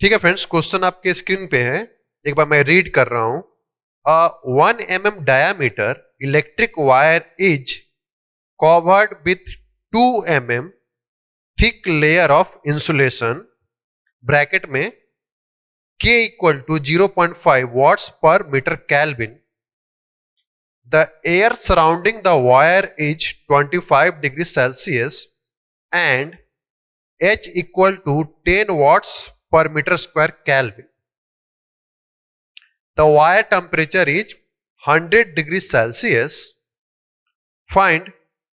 ठीक है friends, question आपके स्क्रीन पे है। एक बार मैं रीड कर रहा हूं। 1 mm diameter electric wire is covered with 2 mm thick layer of insulation bracket में K equal to 0.5 watts per meter Kelvin. The air surrounding the wire is 25 degrees Celsius and H equal to 10 watts per meter square Kelvin. The wire temperature is 100 degrees Celsius. Find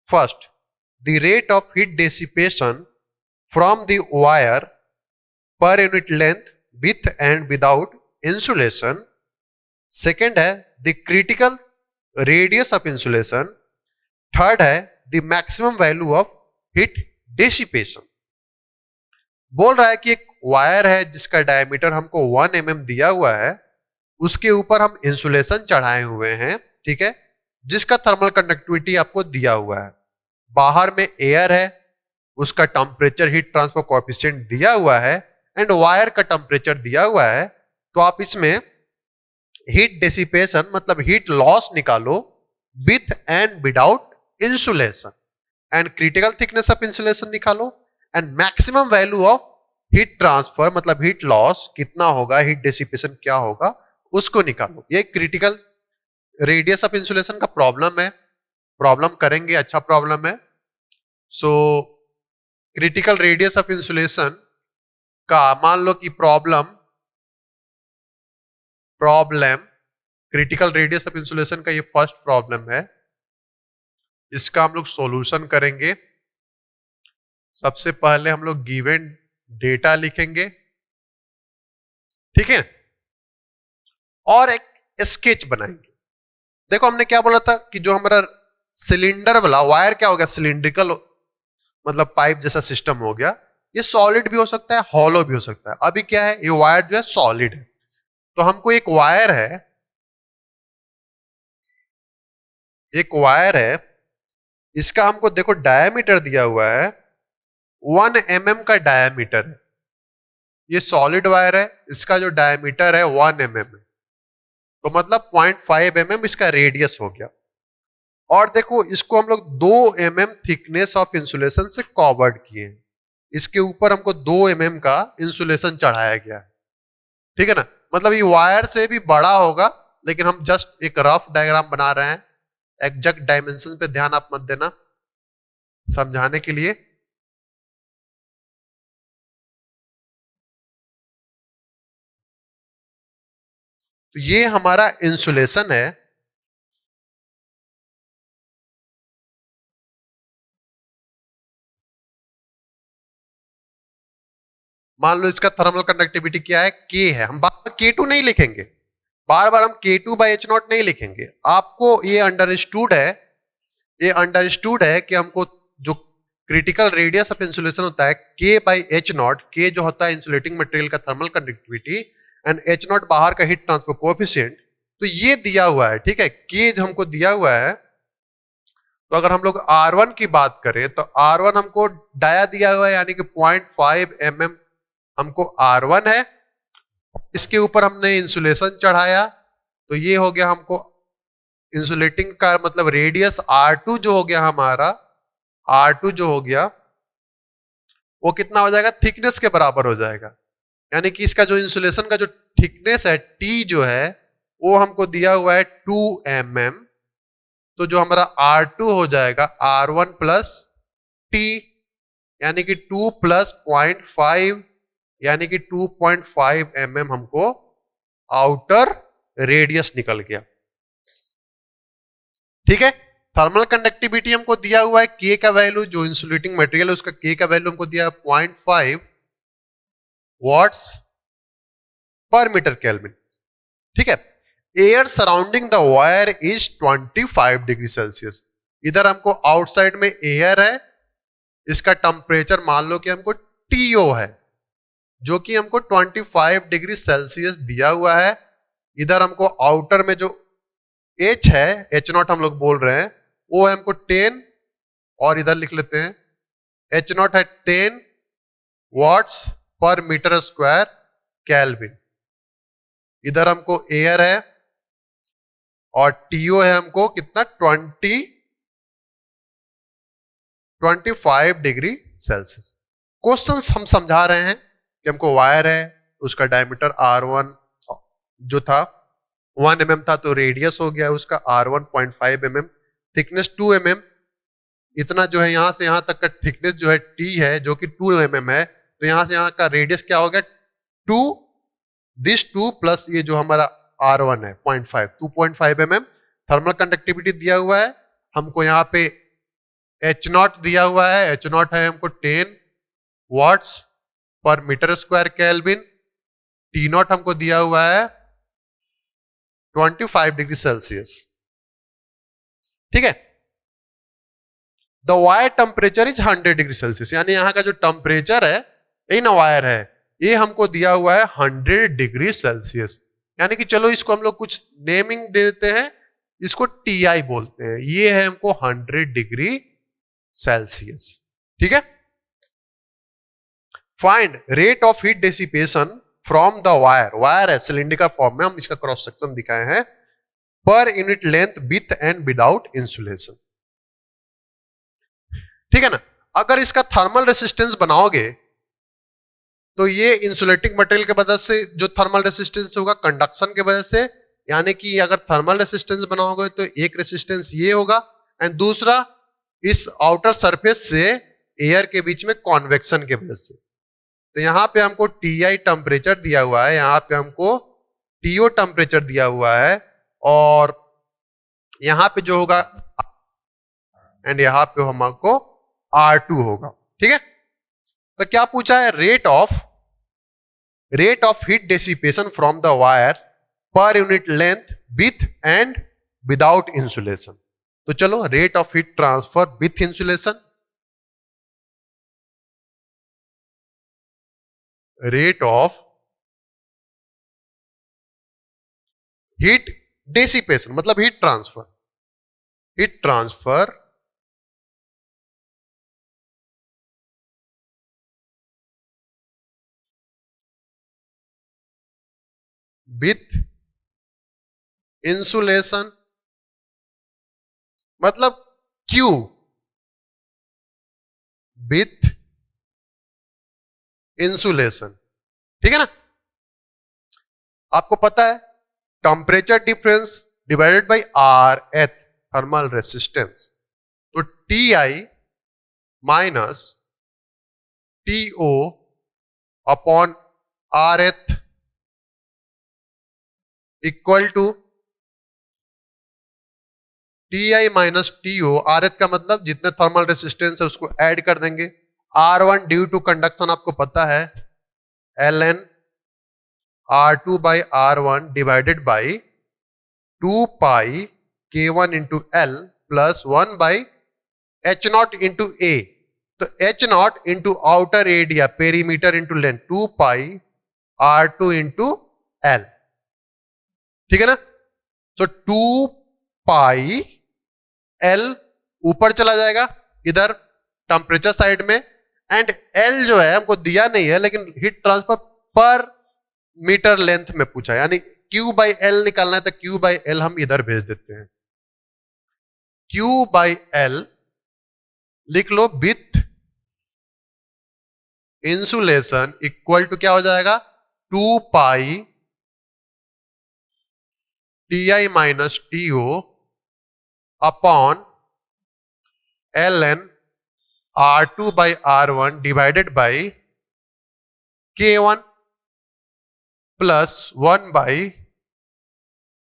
first the rate of heat dissipation from the wire per unit length with and without insulation. Second है the critical radius of insulation. Third है the maximum value of heat dissipation. बोल रहा है कि एक wire है जिसका diameter हमको 1 mm दिया हुआ है, उसके ऊपर हम इंसुलेशन चढ़ाए हुए हैं, ठीक है, जिसका थर्मल कंडक्टिविटी आपको दिया हुआ है। बाहर में एयर है, उसका टेम्परेचर हीट ट्रांसफर कोएफिशिएंट दिया हुआ है एंड वायर का टेम्परेचर दिया हुआ है। तो आप इसमें हीट डिसिपेशन मतलब हीट लॉस निकालो with and without insulation and critical thickness of insulation निकालो and maximum value of heat transfer मतलब हीट लॉस कितना होगा, हीट डिसिपेशन क्या होगा, उसको निकालो। ये क्रिटिकल रेडियस ऑफ इंसुलेशन का प्रॉब्लम है, प्रॉब्लम करेंगे, अच्छा प्रॉब्लम है। So critical radius of insulation का मान लो कि problem critical radius of insulation का ये फर्स्ट प्रॉब्लम है। इसका हम लोग सॉल्यूशन करेंगे। सबसे पहले हम लोग गिवन डेटा लिखेंगे, ठीक है, और एक स्केच बनाएंगे। देखो हमने क्या बोला था कि जो हमारा सिलेंडर वाला वायर क्या हो गया, सिलिंड्रिकल मतलब पाइप जैसा सिस्टम हो गया। ये सॉलिड भी हो सकता है, हॉलो भी हो सकता है। अभी क्या है, ये वायर जो है सॉलिड है। तो हमको एक वायर है, इसका हमको देखो डायमीटर दिया हुआ है 1 mm का डायमीटर है। ये सॉलिड वायर है, इसका जो डायमीटर है 1 mm है, तो मतलब 0.5 mm इसका रेडियस हो गया। और देखो इसको हम लोग 2 mm थिकनेस ऑफ इंसुलेशन से कवर्ड किए हैं। इसके ऊपर हमको 2 mm का इंसुलेशन चढ़ाया गया है, ठीक है ना। मतलब ये वायर से भी बड़ा होगा, लेकिन हम जस्ट एक रफ डायग्राम बना रहे हैं। एग्जैक्ट डायमेंशन पे ध्यान आप मत देना, समझाने के लिए। तो ये हमारा इंसुलेशन है। मान लो इसका थर्मल कंडक्टिविटी क्या है, के है। हम बार बार K2 नहीं लिखेंगे, बार बार हम K2 बाई H नॉट नहीं लिखेंगे। आपको ये अंडरस्टूड है कि हमको जो क्रिटिकल रेडियस ऑफ इंसुलेशन होता है K by H not, K जो होता है इंसुलेटिंग मटेरियल का thermal conductivity and H not बाहर का हीट ट्रांसफर कोएफिशिएंट, तो ये दिया हुआ है, ठीक है। K जो हमको दिया हुआ है, तो अगर हम लोग R1 की बात करें तो R1 हमको डाया दिया हुआ है, यानी कि 0.5 mm हमको R1 है। इसके ऊपर हमने इंसुलेशन चढ़ाया, तो ये हो गया हमको इंसुलेटिंग का मतलब रेडियस R2 जो हो गया हमारा, R2 जो हो गया वो कितना हो जाएगा, थिकनेस के बराबर हो जाएगा। यानी कि इसका जो इंसुलेशन का जो थिकनेस है T जो है वो हमको दिया हुआ है 2 mm। तो जो हमारा R2 हो जाएगा R1 प्लस T, यानी कि 2 प्लस 0.5 यानी कि 2.5 mm हमको आउटर रेडियस निकल गया, ठीक है। थर्मल कंडक्टिविटी हमको दिया हुआ है K का वैल्यू, जो इंसुलेटिंग मटेरियल है उसका K का वैल्यू हमको दिया है 0.5 वॉट्स पर मीटर केल्विन, ठीक है। Air surrounding the wire is 25 degree Celsius. इधर हमको आउटसाइड में एयर है, इसका टेम्परेचर मान लो कि हमको TO है, जो कि हमको 25 डिग्री सेल्सियस दिया हुआ है। इधर हमको आउटर में जो H है, H नॉट हम लोग बोल रहे हैं, वो है हमको 10, और इधर लिख लेते हैं H नॉट है 10 वॉट्स पर मीटर स्क्वायर केल्विन। इधर हमको एयर है और टीओ है हमको कितना 25 डिग्री सेल्सियस। क्वेश्चंस हम समझा रहे हैं कि हमको वायर है, उसका डायमीटर R1 जो था 1 mm था, तो रेडियस हो गया उसका R1 0.5 mm, थिकनेस 2 mm, इतना जो है यहां से यहां तक का थिकनेस जो है T है जो कि 2 mm है, तो यहां से यहां का रेडियस क्या हो गया 2, दिस 2 प्लस ये जो हमारा R1 है 0.5, 2.5 mm। थर्मल कंडक्टिविटी दिया हुआ है हमको, यहाँ पे H0 दिया हुआ है, H0 है हमको 10 watts per metre square kelvin. T0 हमको दिया हुआ है 25 डिग्री सेल्सियस। ठीक है, the wire temperature is 100 degree Celsius, यानी यहाँ का जो टेम्परेचर है यही ना वायर है, ये हमको दिया हुआ है 100 डिग्री सेल्सियस। यानी कि चलो इसको हम लोग कुछ नेमिंग दे देते हैं, इसको टीआई बोलते हैं, ये है हमको 100 डिग्री सेल्सियस। ठीक है, find rate of heat dissipation from the wire, wire है सिलिंड्रिकल फॉर्म में, हम इसका क्रॉस सेक्शन दिखाए हैं, per unit length with and without insulation. ठीक है ना, अगर इसका थर्मल रेसिस्टेंस बनाओगे तो ये इंसुलेटिंग मटेरियल के वजह से जो थर्मल रेसिस्टेंस होगा कंडक्शन के वजह से, यानी कि अगर थर्मल रेसिस्टेंस बनाओगे तो एक रेसिस्टेंस ये होगा एंड दूसरा इस आउटर सरफेस से एयर के बीच में कॉन्वेक्शन के वजह से। तो यहां पे हमको टीआई टेम्परेचर दिया हुआ है, यहां पे हमको टीओ टेम्परेचर दिया हुआ है, और यहां पे जो होगा एंड यहां पे हमको R2 होगा। ठीक है, तो क्या पूछा है, rate of heat dissipation from the wire per unit length with and without insulation. तो चलो rate of heat transfer with insulation, rate of heat dissipation मतलब हीट ट्रांसफर विथ इंसुलेशन मतलब Q विथ इंसुलेशन। ठीक है ना, आपको पता है temperature difference divided by R th thermal resistance, तो Ti minus To upon R th equal to Ti minus To, R th का मतलब जितने थर्मल रेसिस्टेंस है उसको ऐड कर देंगे, R1 ड्यू टू कंडक्शन आपको पता है Ln R2 by R1 divided by 2 pi K1 into L plus 1 by H0 into A, तो H0 into outer area perimeter into length 2 पाई R2 इंटू L। ठीक है ना, तो 2 पाई L ऊपर चला जाएगा इधर टेम्परेचर साइड में, एंड L जो है हमको दिया नहीं है लेकिन heat transfer per metre length में पूछा है, यानी Q बाई L निकालना है तो Q बाई L हम इधर भेज देते हैं, Q बाई L लिख लो विथ इंसुलेशन इक्वल टू क्या हो जाएगा 2 pi Ti minus To upon Ln R2 by R1 divided by K1 plus 1 by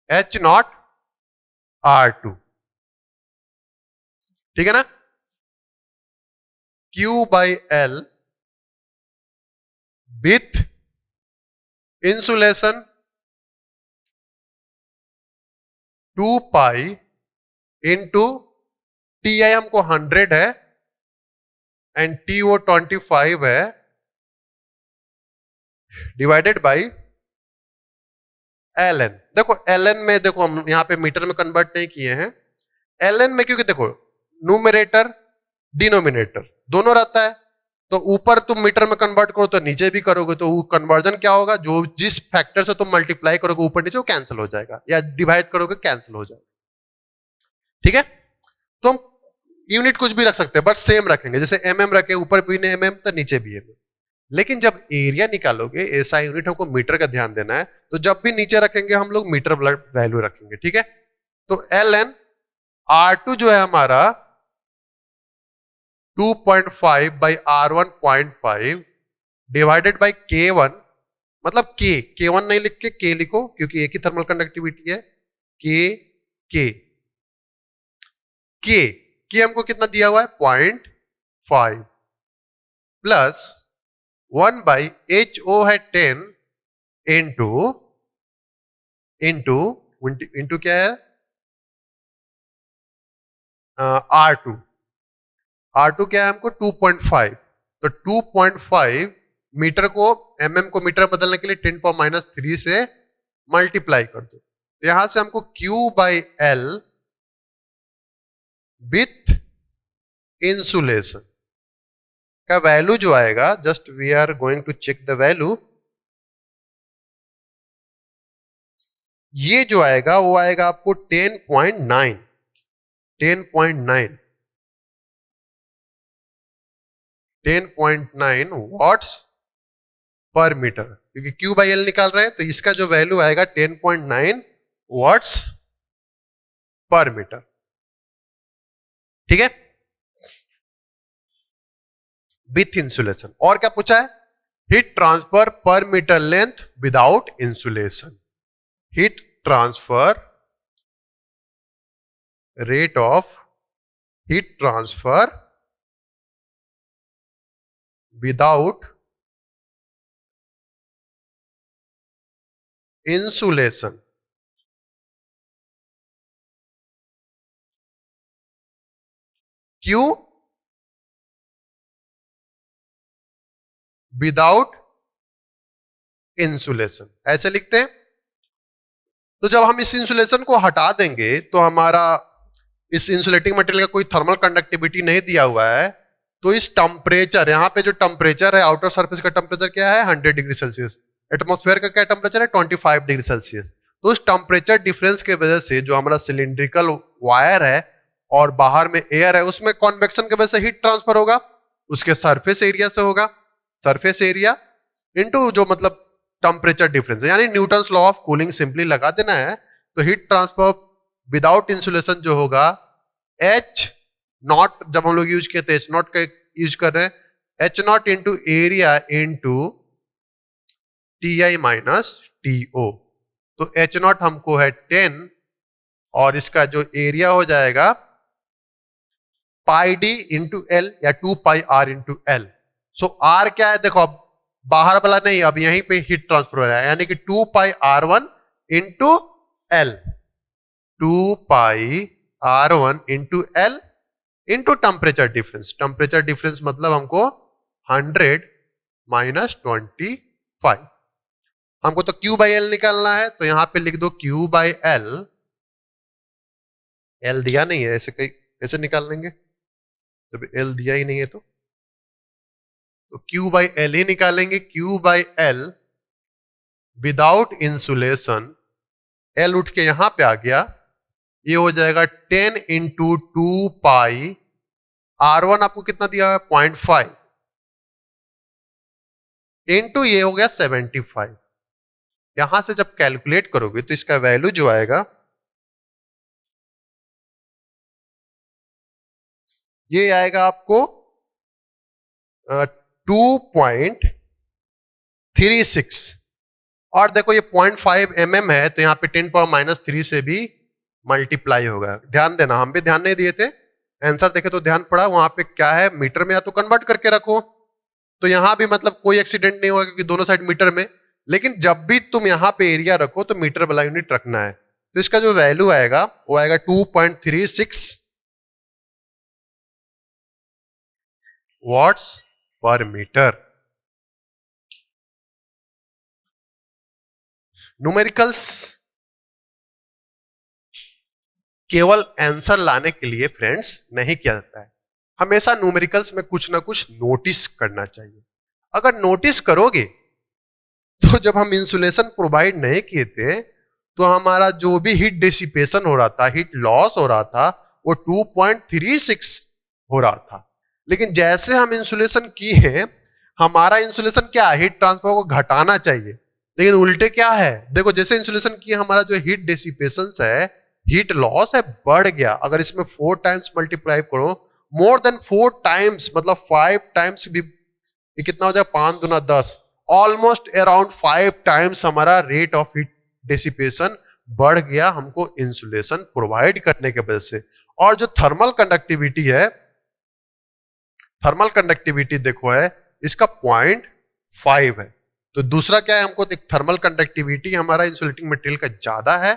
H0 R2। ठीक है ना, Q by L with insulation 2 pi into Ti हमको 100 है एंड To 25 है डिवाइडेड बाई Ln। देखो Ln में देखो हम यहां पे मीटर में कन्वर्ट नहीं किए हैं, Ln में क्योंकि देखो न्यूमरेटर डिनोमिनेटर दोनों रहता है, तो ऊपर तुम मीटर में कन्वर्ट करो तो नीचे भी करोगे, तो कन्वर्जन क्या होगा, जो जिस फैक्टर से तुम मल्टीप्लाई करोगे ऊपर नीचे वो कैंसिल हो जाएगा, या डिवाइड करोगे कैंसिल हो जाएगा। ठीक है, तो हम यूनिट कुछ भी रख सकते हैं बट सेम रखेंगे, जैसे एमएम रखे ऊपर भी एमएम तो नीचे भी एमएम। लेकिन जब एरिया निकालोगे ऐसा यूनिट हमको मीटर का ध्यान देना है, तो जब भी नीचे रखेंगे हम लोग मीटर वैल्यू रखेंगे। ठीक है, तो एल एन R2 जो है हमारा 2.5 by R1.5 divided by K1, मतलब K1 नहीं लिख के K लिखो क्योंकि एक ही थर्मल कंडक्टिविटी है। K K हमको कितना दिया हुआ है 0.5 प्लस 1 बाई HO है 10 इंटू इंटू इंटू क्या है R2 क्या है हमको 2.5, तो 2.5 मीटर को mm को मीटर बदलने के लिए 10⁻³ से मल्टीप्लाई कर दो, तो यहां से हमको Q by L with insulation का वैल्यू जो आएगा, just we are going to check the value, ये जो आएगा वो आएगा आपको 10.9 वॉट्स पर मीटर, क्योंकि Q बाई L निकाल रहे हैं तो इसका जो वैल्यू आएगा 10.9 वॉट्स पर मीटर। ठीक है, विथ इंसुलेशन। और क्या पूछा है, heat transfer per metre length without insulation, heat transfer rate of heat transfer without insulation. क्यों विदाउट इंसुलेशन ऐसे लिखते हैं, तो जब हम इस इंसुलेशन को हटा देंगे तो हमारा इस इंसुलेटिंग मटेरियल का कोई थर्मल कंडक्टिविटी नहीं दिया हुआ है, तो इस टेम्परेचर, यहां पे जो टेम्परेचर है आउटर सरफेस का टेम्परेचर क्या है 100 डिग्री सेल्सियस, एटमॉस्फेयर का क्या टेम्परेचर है 25 डिग्री सेल्सियस। तो उस टेम्परेचर डिफरेंस की वजह से जो हमारा सिलिंड्रिकल वायर है और बाहर में एयर है उसमें कॉन्वेक्शन की वजह से हीट ट्रांसफर होगा, उसके सरफेस एरिया से होगा, सरफेस एरिया इनटू जो मतलब टेम्परेचर डिफरेंस है, यानी Newton's law of cooling simply लगा देना है। तो हीट ट्रांसफर विदाउट इंसुलेशन जो होगा H नॉट, जब हम लोग यूज किए थे H नॉट का यूज कर रहे हैं, H not into area into TI minus TO, तो H नॉट हमको है 10 और इसका जो एरिया हो जाएगा पाई डी इंटू एल या 2 pi R into L. So R क्या है देखो, अब बाहर वाला नहीं, अब यहीं पे हीट ट्रांसफर हो रहा है, यानी कि 2 पाई R1 इंटू एल, 2 पाई R1 into L into temperature difference. Temperature difference मतलब हमको 100 माइनस 25, हमको तो Q बाई एल निकालना है, तो यहां पे लिख दो Q बाई एल, एल दिया नहीं है ऐसे कहीं ऐसे निकाल लेंगे, जब एल दिया ही नहीं है तो Q बाई एल ही निकालेंगे। Q by L without insulation, L उठ के यहां पे आ गया, ये हो जाएगा 10 इंटू 2 पाई R1 आपको कितना दिया है 0.5 इंटू ये हो गया 75। यहां से जब कैलकुलेट करोगे तो इसका वैल्यू जो आएगा ये आएगा आपको 2.36, और देखो ये 0.5 mm है तो यहाँ पे 10⁻³ से भी मल्टीप्लाई होगा। ध्यान देना, हम भी ध्यान नहीं दिए थे, आंसर देखे तो ध्यान पड़ा, वहां पे क्या है मीटर में या तो कन्वर्ट करके रखो, तो यहां भी मतलब कोई एक्सीडेंट नहीं होगा क्योंकि दोनों साइड मीटर में, लेकिन जब भी तुम यहां पे एरिया रखो तो मीटर वाला यूनिट रखना है। तो इसका जो वैल्यू आएगा वो आएगा 2.36 वॉट्स पर मीटर। न्यूमेरिकल्स केवल आंसर लाने के लिए फ्रेंड्स नहीं किया जाता है, हमेशा न्यूमेरिकल्स में कुछ ना कुछ नोटिस करना चाहिए। अगर नोटिस करोगे तो जब हम इंसुलेशन प्रोवाइड नहीं किए थे तो हमारा जो भी हीट डिसिपेशन हो रहा था, हीट लॉस हो रहा था, वो 2.36 हो रहा था। लेकिन जैसे हम इंसुलेशन किए हैं, हमारा इंसुलेशन क्या है, हीट ट्रांसफर को घटाना चाहिए, लेकिन उल्टे क्या है, देखो जैसे इंसुलेशन किए हमारा जो हीट डिसिपेशन है, हीट लॉस है, बढ़ गया। अगर इसमें 4 टाइम्स मल्टीप्लाई करो, मोर देन 4 टाइम्स, मतलब 5 टाइम्स भी, ये कितना हो जाए, 5 दूना 10, ऑलमोस्ट अराउंड 5 टाइम्स हमारा रेट ऑफ हीट डिसिपेशन बढ़ गया, हमको इंसुलेशन प्रोवाइड करने के वजह से। और जो थर्मल कंडक्टिविटी है, थर्मल कंडक्टिविटी देखो है इसका 0.5 है। तो दूसरा क्या है, हमको थर्मल कंडक्टिविटी हमारा इंसुलेटिंग मटेरियल का ज्यादा है,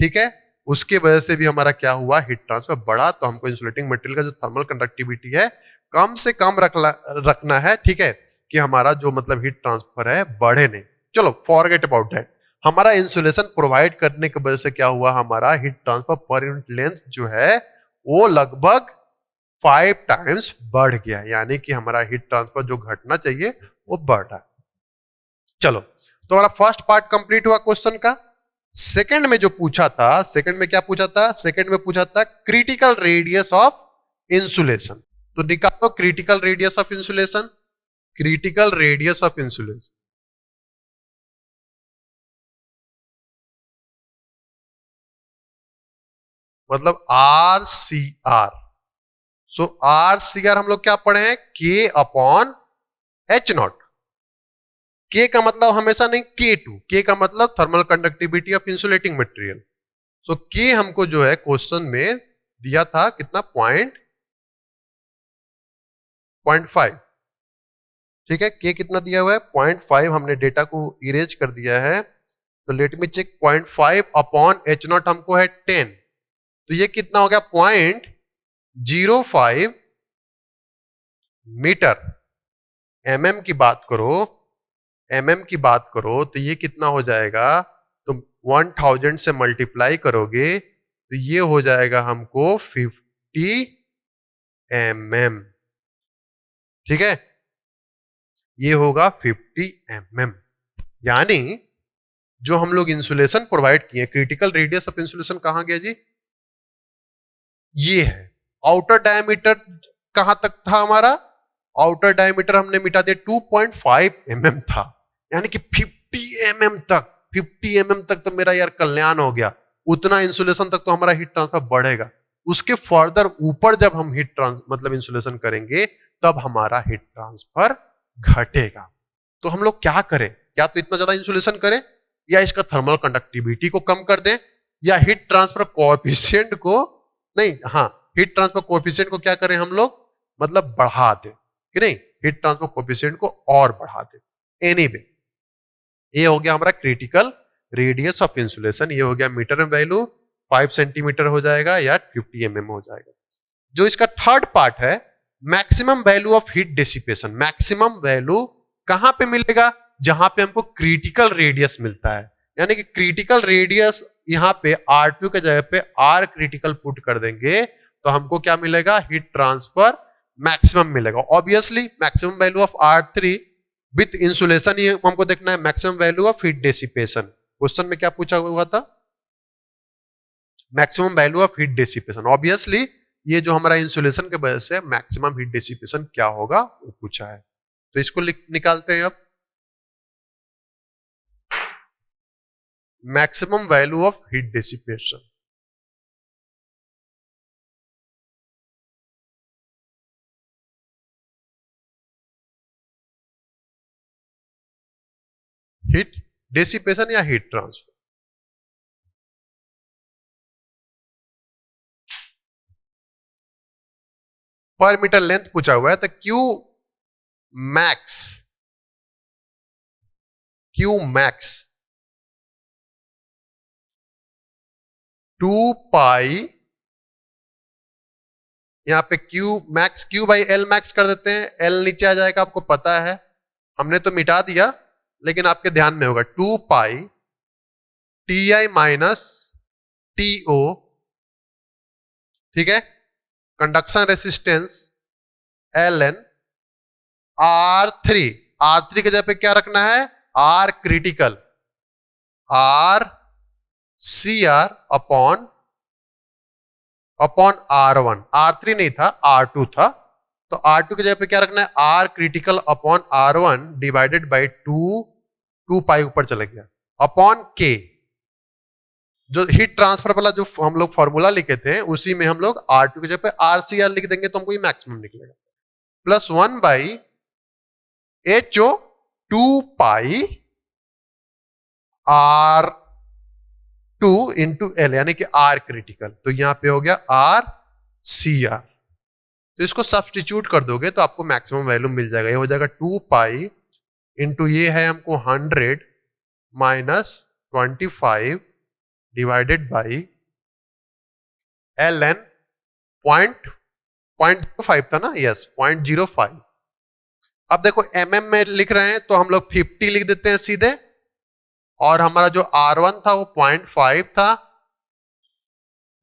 ठीक है, उसके वजह से भी हमारा क्या हुआ, हीट ट्रांसफर बढ़ा। तो हमको इंसुलेटिंग मटेरियल का जो थर्मल कंडक्टिविटी है कम से कम रखना है, ठीक है, कि हमारा जो मतलब हीट ट्रांसफर है बढ़े नहीं। चलो फॉरगेट अबाउट दैट। हमारा इंसुलेशन प्रोवाइड करने की वजह से क्या हुआ, हमारा हीट ट्रांसफर पर यूनिट लेंथ जो है वो लगभग 5 टाइम्स बढ़ गया, यानी कि हमारा हीट ट्रांसफर जो घटना चाहिए वो बढ़ रहा है। चलो, तो हमारा फर्स्ट पार्ट कंप्लीट हुआ क्वेश्चन का। सेकंड में जो पूछा था, सेकंड में क्या पूछा था, सेकंड में पूछा था क्रिटिकल रेडियस ऑफ इंसुलेशन। तो निकालो critical radius of insulation. Critical radius of insulation मतलब R C R. So R C R हम लोग क्या पढ़े हैं, के अपॉन एच नॉट। के का मतलब हमेशा नहीं के टू, के का मतलब thermal conductivity of insulating material. So K हमको जो है क्वेश्चन में दिया था कितना, 0.5, ठीक है, के कितना दिया हुआ है 0.5, हमने डेटा को इरेज कर दिया है। तो let me check, 0.5 upon H naught हमको है 10, तो ये कितना हो गया 0.05 मीटर। एमएम की बात करो, एमएम की बात करो तो ये कितना हो जाएगा, तो 1000 से मल्टीप्लाई करोगे तो ये हो जाएगा हमको 50 mm, ठीक है, ये होगा 50 mm। यानी जो हम लोग इंसुलेशन प्रोवाइड किए, क्रिटिकल रेडियस ऑफ इंसुलेशन कहां गया जी, ये है। आउटर डायमीटर कहां तक था हमारा, आउटर डायमीटर हमने मिटा दिया 2.5 mm था, यानी कि 50 mm तक, 50 mm तक तो मेरा यार कल्याण हो गया। उतना इंसुलेशन तक तो हमारा हीट ट्रांसफर बढ़ेगा। उसके फर्दर ऊपर जब हम हीट ट्रांस मतलब इंसुलेशन करेंगे तब हमारा हीट ट्रांसफर घटेगा। तो हम लोग क्या करें, या तो इतना ज्यादा इंसुलेशन करें, या इसका थर्मल कंडक्टिविटी को कम कर दें, या हीट ट्रांसफर कोएफिशिएंट को, नहीं हाँ, हीट ट्रांसफर कोएफिशिएंट को क्या करें हम लोग, मतलब बढ़ा दें, कि नहीं, हीट ट्रांसफर कोएफिशिएंट को और बढ़ा दें। एनीवे, ये हो गया हमारा क्रिटिकल रेडियस ऑफ इंसुलेशन। ये हो गया मीटर में वैल्यू, 5 सेंटीमीटर हो जाएगा या 50 mm हो जाएगा। जो इसका थर्ड पार्ट है, maximum value of heat dissipation. Maximum value कहां पे मिलेगा, जहां पे हमको क्रिटिकल रेडियस मिलता है, यानी कि क्रिटिकल रेडियस यहां पे R2 के जगह पे R क्रिटिकल पुट कर देंगे तो हमको क्या मिलेगा, हीट ट्रांसफर मैक्सिमम मिलेगा। Obviously maximum value of R3 with insulation, ये हमको देखना है maximum value of heat dissipation. Question में क्या पूछा हुआ था, maximum value of heat dissipation. Obviously ये जो हमारा इंसुलेशन के वजह से मैक्सिमम हीट डिसिपेशन क्या होगा वो पूछा है, तो इसको निकालते हैं अब। Maximum value of heat dissipation, heat dissipation या heat transfer, per metre length पूछा हुआ है, तो क्यू मैक्स, क्यू मैक्स 2 पाई, यहाँ पे Q max, Q by L max कर देते हैं, एल नीचे आ जाएगा, आपको पता है, हमने तो मिटा दिया लेकिन आपके ध्यान में होगा, 2 pi T I minus T O, ठीक है, conduction resistance ln R3, R3 की जगह पे क्या रखना है, R critical, R CR upon R1, R3 नहीं था R2 था, तो R2 की जगह पे क्या रखना है, R critical upon R1 divided by 2 pi ऊपर चला गया अपॉन K। जो हीट ट्रांसफर वाला जो हम लोग फॉर्मूला लिखे थे उसी में हम लोग R2 की जगह पे RCR लिख देंगे तो हमको ये मैक्सिमम निकलेगा, plus 1 by HO 2 pi R2 into L, यानी कि R क्रिटिकल, तो यहां पे हो गया RCR। तो इसको सब्स्टिट्यूट कर दोगे तो आपको मैक्सिमम वैल्यू मिल जाएगा, ये हो जाएगा 2 पाई इंटू ये है हमको 100 minus 25 divided by ln point 5 था ना, यस 0.05। अब देखो mm में लिख रहे हैं तो हम लोग 50 लिख देते हैं सीधे, और हमारा जो R1 था वो 0.5 था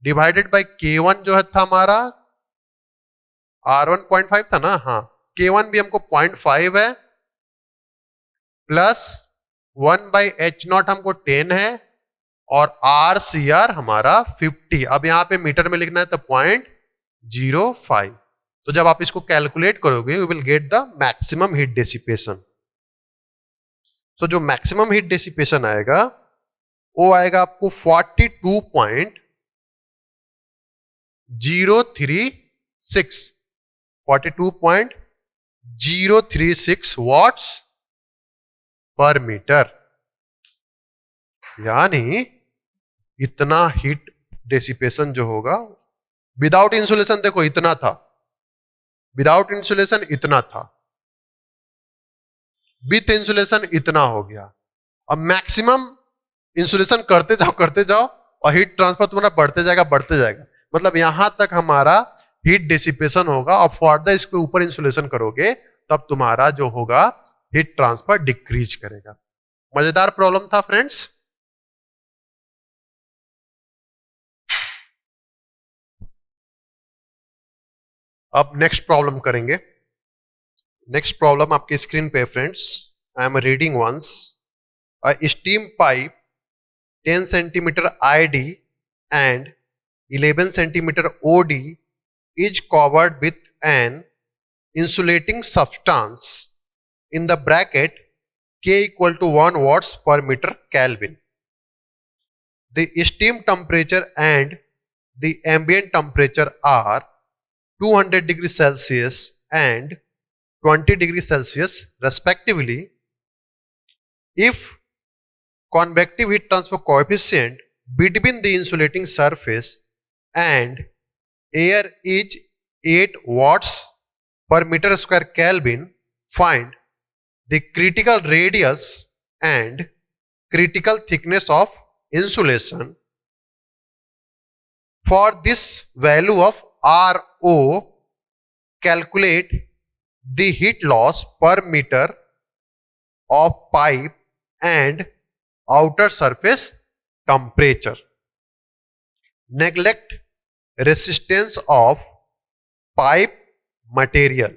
डिवाइडेड बाई K1 जो है था हमारा R1 0.5 था ना, हाँ K1 भी हमको 0.5 है, प्लस 1 बाई H0 हमको 10 है, और RCR हमारा 50। अब यहां पे मीटर में लिखना है तो 0.05। तो जब आप इसको कैलकुलेट करोगे you will get the maximum heat dissipation. So जो मैक्सिमम हीट डेसिपेशन आएगा वो आएगा आपको 42.036 वॉट्स पर मीटर, यानी इतना हीट डेसिपेशन जो होगा विदाउट इंसुलेशन, देखो इतना था, विदाउट इंसुलेशन इतना था, विथ इंसुलेशन इतना हो गया। अब मैक्सिमम इंसुलेशन करते जाओ और हीट ट्रांसफर तुम्हारा बढ़ते जाएगा, मतलब यहां तक हमारा हीट डिसिपेशन होगा, और फर्दर इसके ऊपर इंसुलेशन करोगे तब तुम्हारा जो होगा हीट ट्रांसफर डिक्रीज करेगा। मजेदार प्रॉब्लम था फ्रेंड्स। अब नेक्स्ट प्रॉब्लम करेंगे। नेक्स्ट प्रॉब्लम आपके स्क्रीन पे friends, I am reading once. A steam pipe 10 centimeter ID and 11 centimeter OD is covered with an insulating substance in the bracket K equal to 1 watts per meter Kelvin. The steam temperature and the ambient temperature are 200 degrees Celsius and 20 degrees Celsius respectively. If convective heat transfer coefficient between the insulating surface and air is 8 watts per meter square Kelvin, find the critical radius and critical thickness of insulation. For this value of RO, calculate the heat loss per meter of pipe and outer surface temperature. Neglect resistance of pipe material.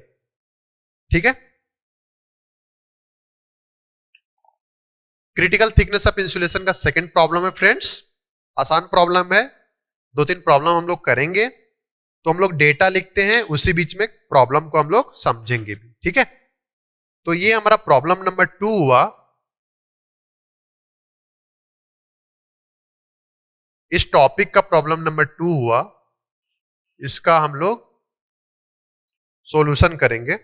ठीक है, critical thickness of insulation का second problem है friends. आसान problem है, 2-3 problem हम लोग करेंगे, तो हम लोग डेटा लिखते हैं, उसी बीच में प्रॉब्लम को हम लोग समझेंगे भी। ठीक है, तो ये हमारा प्रॉब्लम नंबर 2 हुआ। इस टॉपिक का प्रॉब्लम नंबर 2 हुआ, इसका हम लोग सॉल्यूशन करेंगे।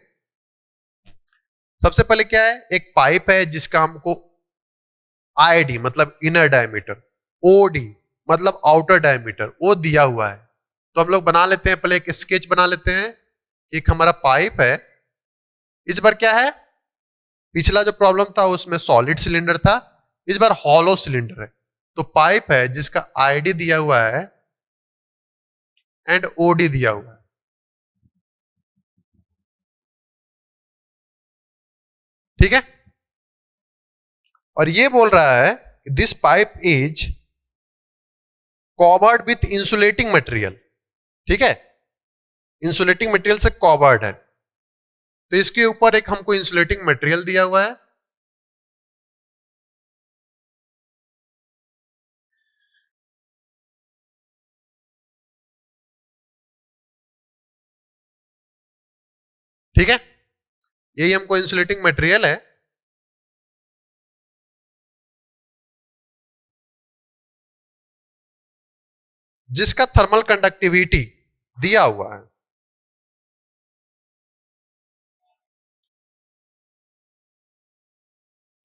सबसे पहले क्या है, एक पाइप है जिसका हमको आईडी मतलब इनर डायमीटर, ओडी मतलब आउटर डायमीटर वो दिया हुआ है। तो हम लोग बना लेते हैं, पहले एक स्केच बना लेते हैं। एक हमारा पाइप है, इस बार क्या है, पिछला जो प्रॉब्लम था उसमें सॉलिड सिलेंडर था, इस बार हॉलो सिलेंडर है। तो पाइप है जिसका आईडी दिया हुआ है एंड ओडी दिया हुआ है। ठीक है, और ये बोल रहा है this pipe is covered with insulating material. ठीक है, इंसुलेटिंग मटेरियल से कवर्ड है। तो इसके ऊपर एक हमको इंसुलेटिंग मटेरियल दिया हुआ है, ठीक है, यही हमको इंसुलेटिंग मटेरियल है। जिसका थर्मल कंडक्टिविटी दिया हुआ है,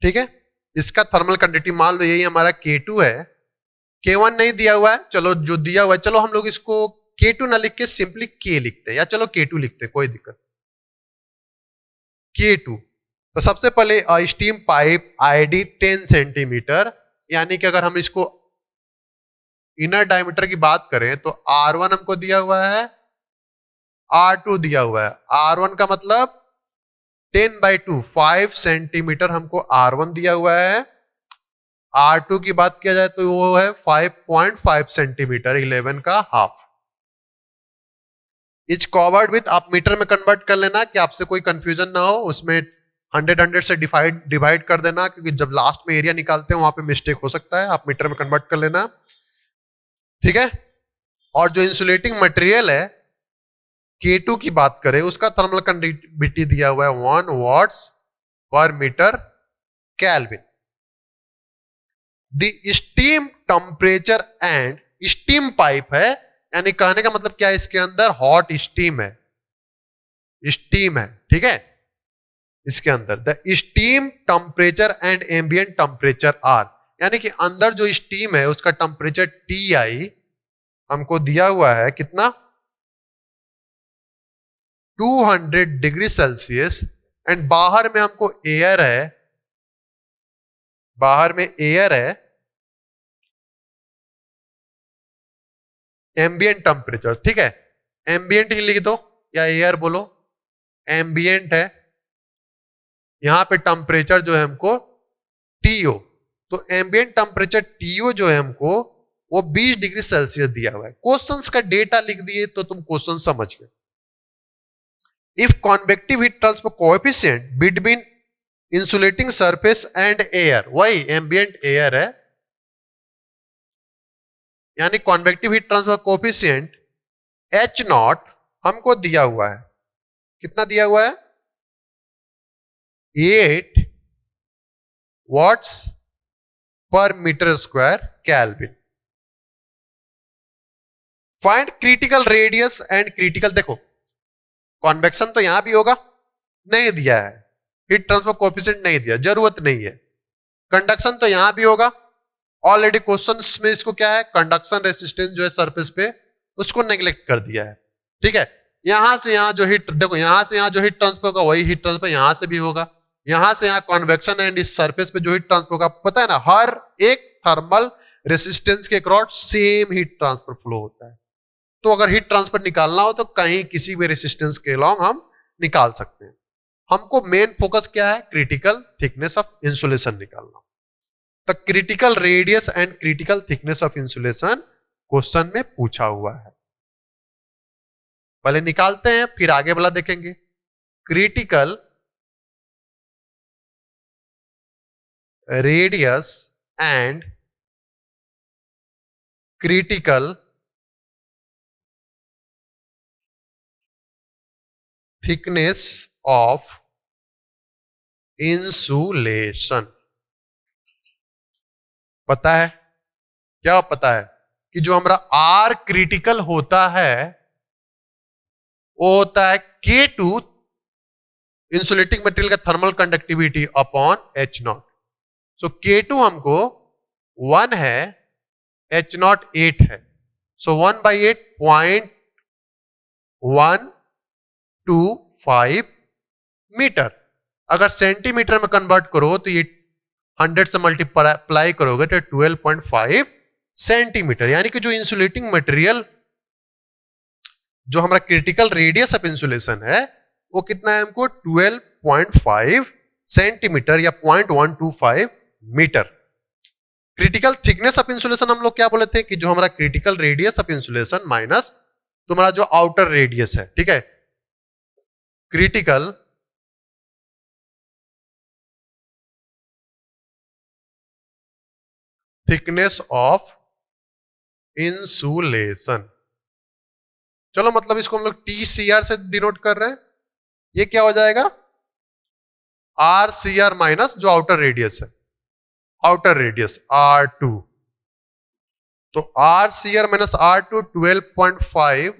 ठीक है, इसका थर्मल कंडक्टिविटी मान लो यही हमारा K2 है, K1 नहीं दिया हुआ है, चलो जो दिया हुआ है, चलो हम लोग इसको K2 ना लिख के सिंपली K लिखते हैं, या चलो K2 लिखते हैं, कोई दिक्कत। K2, तो सबसे पहले स्टीम पाइप आईडी 10 सेंटीमीटर, यानी कि अगर हम इसको इनर डायमीटर की बात करें तो R1 हमको दिया हुआ है, R2 दिया हुआ है। R1 का मतलब 10/2 5 सेंटीमीटर हमको R1 दिया हुआ है। R2 की बात किया जाए तो वो है 5.5 सेंटीमीटर, 11 का हाफ। इच कवर्ड विथ, आप मीटर में कन्वर्ट कर लेना कि आपसे कोई कंफ्यूजन ना हो, उसमें 100 से डिवाइड कर देना, क्योंकि जब लास्ट में एरिया निकालते हैं वहां पे मिस्टेक हो सकता है, आप मीटर में कन्वर्ट कर लेना, ठीक है। और जो इंसुलेटिंग मटेरियल है K2 की बात करें, उसका थर्मल कंडक्टिविटी दिया हुआ है 1 watts per metre kelvin. The steam temperature and, steam pipe है, यानी कहने का मतलब क्या है, इसके अंदर हॉट स्टीम है, स्टीम है, ठीक है, इसके अंदर the steam temperature and ambient temperature are, यानी कि अंदर जो स्टीम है उसका टेम्परेचर Ti हमको दिया हुआ है कितना, 200 डिग्री सेल्सियस, एंड बाहर में हमको एयर है, बाहर में एयर है, एम्बिएंट टेम्परेचर, ठीक है, एम्बिएंट ही लिख दो या एयर बोलो, एम्बिएंट है, यहां पे टेम्परेचर जो है हमको टीओ, तो एम्बिएंट टेम्परेचर टीओ जो है हमको वो 20 डिग्री सेल्सियस दिया हुआ है। क्वेश्चंस का डेटा लिख दिए तो तुम क्वेश्चन समझ गए। If convective heat transfer coefficient between insulating surface and air, वही एम्बिएंट एयर है, यानी convective heat transfer coefficient H not हमको दिया हुआ है, कितना दिया हुआ है, 8 watts per metre square kelvin. Find critical radius and critical, देखो कॉन्वेक्शन तो यहां भी होगा, नहीं दिया है, हीट ट्रांसफर कोएफिशिएंट नहीं दिया, जरूरत नहीं है। कंडक्शन तो यहां भी होगा, ऑलरेडी क्वेश्चन में इसको क्या है, कंडक्शन रेसिस्टेंस जो है सरफेस पे उसको नेग्लेक्ट कर दिया है, ठीक है। यहां से यहां जो हीट, देखो यहां से यहां जो हीट ट्रांसफर होगा वही हीट ट्रांसफर यहां से भी होगा, यहां से यहां कन्वेक्शन एंड इस सरफेस पे जो हीट ट्रांसफर होगा, पता है ना, हर एक थर्मल रेसिस्टेंस के across same heat transfer flow होता है। तो अगर हीट ट्रांसफर निकालना हो तो कहीं किसी भी रेसिस्टेंस के अलॉन्ग हम निकाल सकते हैं। हमको मेन फोकस क्या है, क्रिटिकल थिकनेस ऑफ इंसुलेशन निकालना। The critical radius and critical thickness of insulation question में पूछा हुआ है, पहले निकालते हैं फिर आगे वाला देखेंगे। Critical radius and critical thickness of insulation, पता है क्या, पता है कि जो हमारा आर क्रिटिकल होता है वो होता है K2 इंसुलेटिंग मटेरियल का thermal conductivity upon H not. So K2 हमको 1 है, H नॉट 8 है, सो 1/8 0.125 मीटर। अगर सेंटीमीटर में कन्वर्ट करो तो ये 100 से मल्टीप्लाई करोगे तो 12.5 सेंटीमीटर, यानी कि जो इंसुलेटिंग मटेरियल जो हमारा क्रिटिकल रेडियस ऑफ इंसुलेशन है वो कितना है हमको 12.5 सेंटीमीटर या 0.125 metre. Critical thickness of insulation हम लोग क्या बोले थे कि जो हमारा critical radius of insulation minus तुम्हारा जो आउटर रेडियस है, ठीक है, क्रिटिकल थिकनेस ऑफ इंसुलेशन। चलो मतलब इसको हम लोग TCR से डिनोट कर रहे हैं। ये क्या हो जाएगा? RCR माइनस जो आउटर रेडियस है, आउटर रेडियस R2। तो RCR minus R2 12.5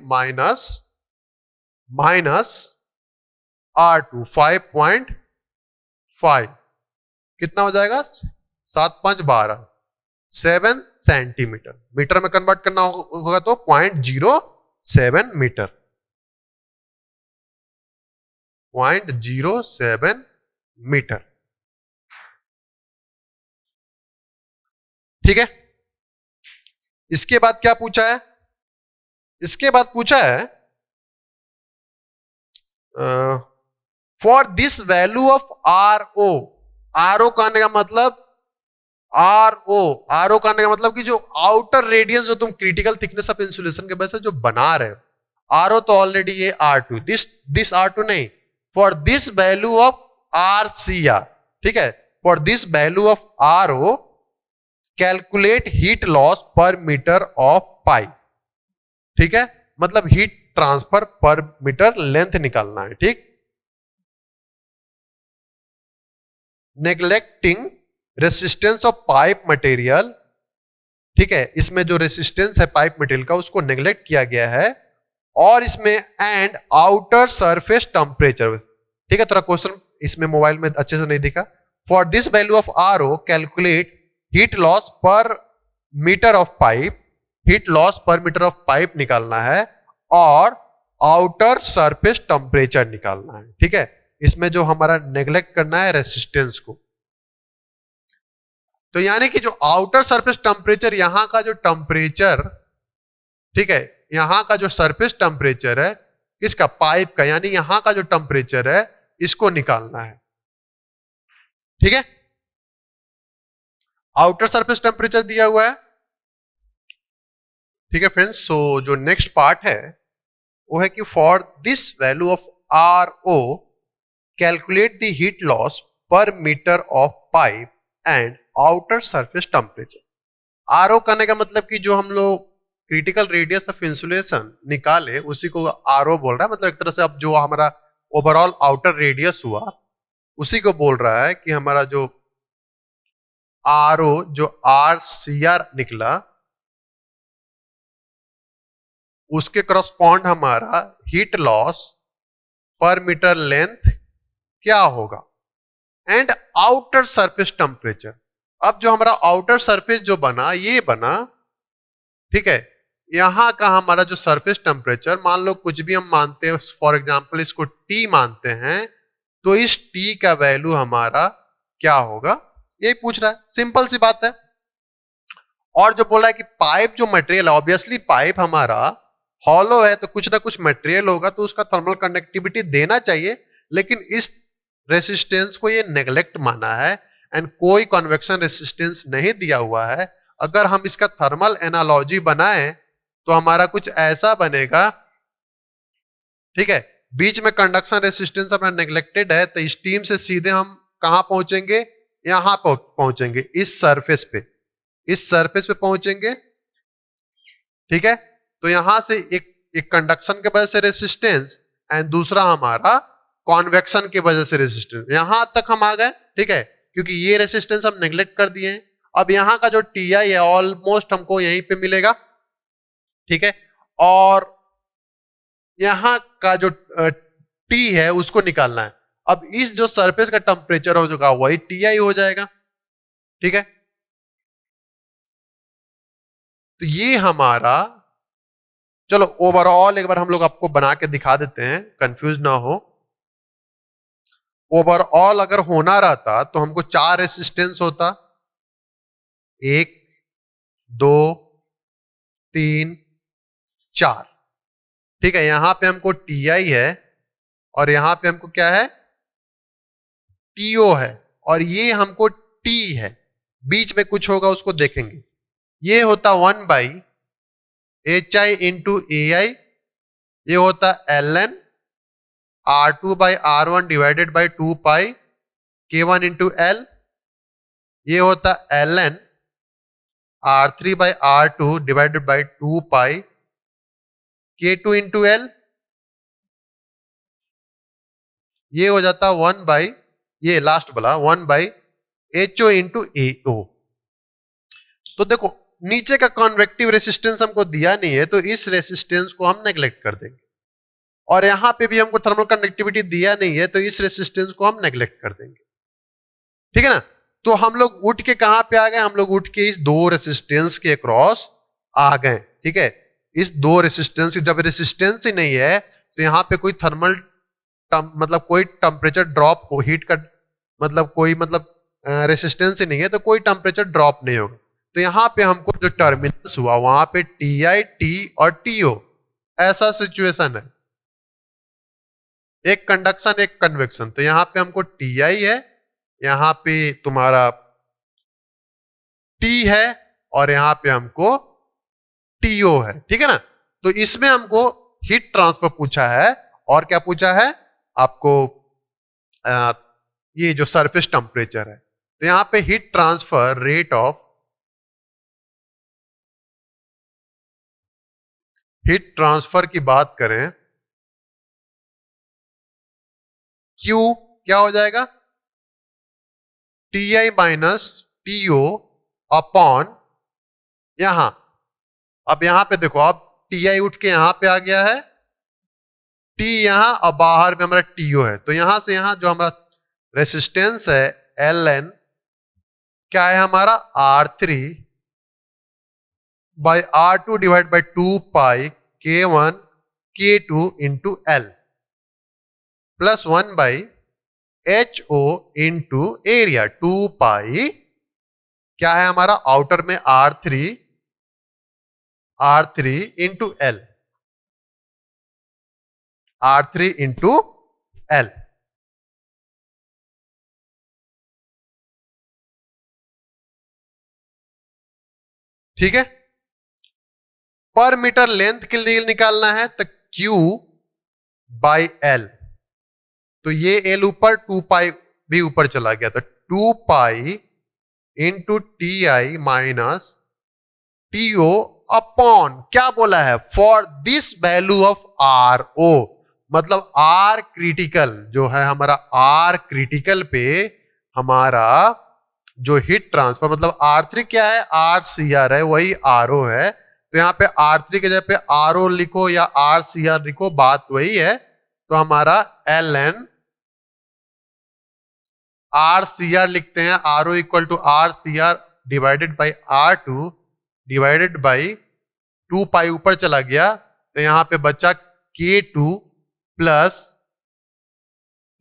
minus R2 5.5 कितना हो जाएगा? 7×5 = 12 7 सेंटीमीटर। मीटर में कन्वर्ट करना होगा तो 0.07 मीटर, 0.07 मीटर। ठीक है। इसके बाद क्या पूछा है? इसके बाद पूछा है for this value of RO। RO कहने का मतलब RO कहने का मतलब कि जो आउटर रेडियस जो तुम क्रिटिकल थिकनेस ऑफ इंसुलेशन के वजह से जो बना रहे हो, RO तो ऑलरेडी ये R2, दिस R2 नहीं, for this value of RCR। ठीक है, for this value of RO calculate heat loss per metre of pipe. ठीक है, मतलब heat transfer per metre length निकालना है। ठीक, neglecting resistance of pipe material. ठीक है, इसमें जो रेसिस्टेंस है पाइप मटेरियल का उसको नेग्लेक्ट किया गया है। और इसमें एंड आउटर सरफेस टेम्परेचर। ठीक है, थोड़ा क्वेश्चन इसमें मोबाइल में अच्छे से नहीं दिखा। For this value of RO calculate heat loss per metre of pipe. Heat loss per metre of pipe निकालना है और आउटर सरफेस टेम्परेचर निकालना है। ठीक है, इसमें जो हमारा नेग्लेक्ट करना है रेसिस्टेंस को। तो यानी कि जो आउटर सरफेस टेम्परेचर, यहां का जो टेम्परेचर, ठीक है, यहां का जो सरफेस टेम्परेचर है इसका पाइप का, यानी यहां का जो टेम्परेचर है इसको निकालना है। ठीक है, आउटर सरफेस टेम्परेचर दिया हुआ है। ठीक है फ्रेंड्स, सो जो नेक्स्ट पार्ट है वो है कि for this value of RO calculate the heat loss per metre of pipe and outer surface temperature. RO करने का मतलब कि जो हम लोग क्रिटिकल रेडियस ऑफ इंसुलेशन निकाले उसी को RO बोल रहा है। मतलब एक तरह से अब जो हमारा ओवरऑल आउटर रेडियस हुआ उसी को बोल रहा है कि हमारा जो RO जो RCR निकला उसके करस्पॉन्ड हमारा heat loss per metre length क्या होगा एंड आउटर सरफेस टेम्परेचर। अब जो हमारा आउटर सरफेस जो बना ये बना, ठीक है, यहां का हमारा जो सरफेस टेम्परेचर, मान लो कुछ भी हम मानते हैं, फॉर एग्जांपल इसको T मानते हैं, तो इस T का वैल्यू हमारा क्या होगा यही पूछ रहा है। सिंपल सी बात है। और जो बोला है कि पाइप जो मटेरियल है, ऑब्वियसली पाइप हमारा हॉलो है तो कुछ ना कुछ मटेरियल होगा तो उसका थर्मल कंडक्टिविटी देना चाहिए, लेकिन इस रेसिस्टेंस को ये नेग्लेक्ट माना है एंड कोई कन्वेक्शन रेसिस्टेंस नहीं दिया हुआ है। अगर हम इसका थर्मल एनालॉजी बनाएं तो हमारा कुछ ऐसा बनेगा। ठीक है, बीच में कंडक्शन रेसिस्टेंस अपना नेग्लेक्टेड है तो स्टीम से सीधे हम कहां पहुंचेंगे? यहां पहुंचेंगे, इस सरफेस पे, इस सरफेस पे पहुंचेंगे। ठीक है, तो यहां से एक कंडक्शन के वजह से रेसिस्टेंस एंड दूसरा हमारा कॉन्वेक्शन की वजह से रेसिस्टेंस, यहां तक हम आ गए। ठीक है, क्योंकि ये रेसिस्टेंस हम नेग्लेक्ट कर दिए हैं। अब यहां का जो TI है ऑलमोस्ट हमको यहीं पे मिलेगा। ठीक है, और यहां का जो T है उसको निकालना है। अब इस जो सरफेस का टेम्परेचर हो चुका वही TI हो जाएगा। ठीक है, तो ये हमारा, चलो ओवरऑल एक बार हम लोग आपको बना के दिखा देते हैं, कंफ्यूज ना हो। ओवरऑल अगर होना रहता तो हमको 4 रेसिस्टेंस होता, 1 2 3 4। ठीक है, यहां पे हमको TI है और यहां पे हमको क्या है? TO है और ये हमको T है। बीच में कुछ होगा उसको देखेंगे। ये होता 1/HI इंटू AI, ये होता ln R2/R1 divided by 2 pi K1 into L, ये होता ln R3 by R2 divided by 2 pi K2 into L, ये हो जाता 1 बाई, ये लास्ट वाला 1 बाई HO इंटू AO। तो देखो नीचे का कॉन्वेक्टिव रेसिस्टेंस हमको दिया नहीं है, तो इस रेसिस्टेंस को हम नेग्लेक्ट कर देंगे, और यहां पे भी हमको थर्मल कंडक्टिविटी दिया नहीं है, तो इस रेसिस्टेंस को हम नेग्लेक्ट कर देंगे। ठीक है ना? तो हम लोग उठ के कहां पे आ गए? हम लोग उठ के इस दो रेसिस्टेंस के क्रॉस आ गए। ठीक है, इस दो रेसिस्टेंस, जब रेसिस्टेंस ही नहीं है तो यहां पे कोई थर्मल मतलब कोई टेम्परेचर ड्रॉप हो, हीट का मतलब कोई मतलब रेसिस्टेंस ही नहीं है तो कोई टेम्परेचर ड्रॉप नहीं होगा। तो यहां पे हमको जो टर्मिनल्स हुआ वहां पे TI, T और TO, ऐसा सिचुएशन है, एक कंडक्शन एक कन्वेक्शन। तो यहां पे हमको TI है, यहां पे तुम्हारा T है, और यहां पे हमको TO है। ठीक है ना? तो इसमें हमको हीट ट्रांसफर पूछा है, और क्या पूछा है आपको? आ, ये जो सरफेस टेम्परेचर है। तो यहां पे heat transfer rate of heat transfer की बात करें, Q क्या हो जाएगा? TI माइनस TO अपॉन, यहां, अब यहां पे देखो, अब TI उठ के यहां पे आ गया है, T यहां, और बाहर में हमारा TO है। तो यहां से यहां जो हमारा रेसिस्टेंस है Ln, क्या है हमारा? R3 by R2 divide by 2 pi K1 K2 into L plus 1 by HO into area 2 पाई, क्या है हमारा? आउटर में R3 into L, R3 into L। ठीक है, पर मीटर लेंथ के लिए निकालना है तो Q बाई L, तो ये L ऊपर, 2 पाई भी ऊपर चला गया, तो 2 pi into TI minus TO upon, क्या बोला है? For this value of RO, मतलब R क्रिटिकल जो है हमारा, R क्रिटिकल पे हमारा जो हीट ट्रांसफर, मतलब R3 क्या है? RCR है, वही RO है। तो यहाँ पे R3 के जगह पे RO लिखो या RCR लिखो, बात वही है। तो हमारा Ln RCR लिखते हैं, RO equal to RCR divided by R2 divided by 2 pi ऊपर चला गया, तो यहां पे बचा K2 प्लस